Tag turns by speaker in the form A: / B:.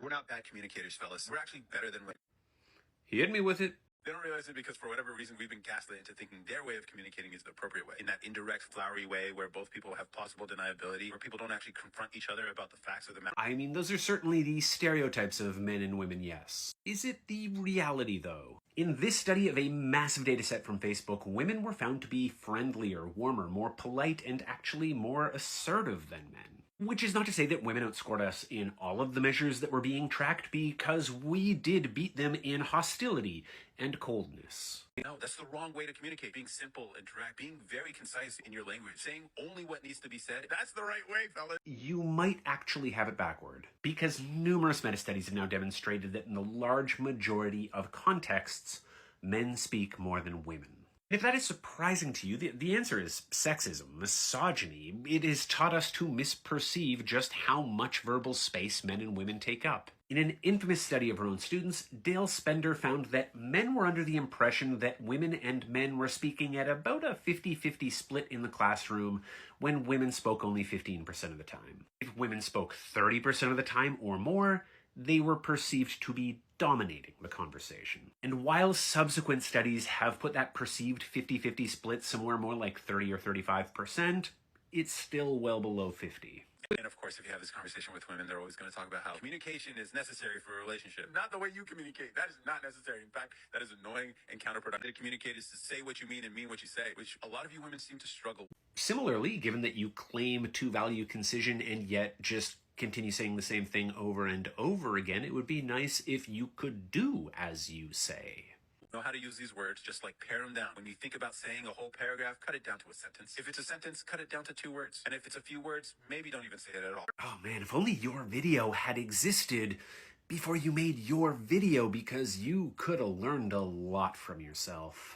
A: We're not bad communicators, fellas. We're actually better than women.
B: He hit me with it.
A: They don't realize it because for whatever reason, we've been gaslit into thinking their way of communicating is the appropriate way. In that indirect, flowery way where both people have plausible deniability, where people don't actually confront each other about the facts of the matter.
B: I mean, those are certainly the stereotypes of men and women, yes. Is it the reality, though? In this study of a massive dataset from Facebook, women were found to be friendlier, warmer, more polite, and actually more assertive than men. Which is not to say that women outscored us in all of the measures that were being tracked, because we did beat them in hostility and coldness.
A: No, that's the wrong way to communicate. Being simple and direct, being very concise in your language, saying only what needs to be said, that's the right way, fellas.
B: You might actually have it backward, because numerous meta-studies have now demonstrated that in the large majority of contexts, men speak more than women. If that is surprising to you, the answer is sexism, misogyny. It has taught us to misperceive just how much verbal space men and women take up. In an infamous study of her own students, Dale Spender found that men were under the impression that women and men were speaking at about a 50-50 split in the classroom, when women spoke only 15% of the time. If women spoke 30% of the time or more, they were perceived to be dominating the conversation. And while subsequent studies have put that perceived 50-50 split somewhere more like 30 or 35%, it's still well below 50.
A: And of course, if you have this conversation with women, they're always going to talk about how communication is necessary for a relationship. Not the way you communicate. That is not necessary. In fact, that is annoying and counterproductive. To communicate is to say what you mean and mean what you say, which a lot of you women seem to struggle.
B: Similarly, given that you claim to value concision and yet just continue saying the same thing over and over again, it would be nice if you could do as you say.
A: Know how to use these words, just like pare them down. When you think about saying a whole paragraph, cut it down to a sentence. If it's a sentence, cut it down to 2 words. And if it's a few words, maybe don't even say it at all.
B: Oh man, if only your video had existed before you made your video, because you could have learned a lot from yourself.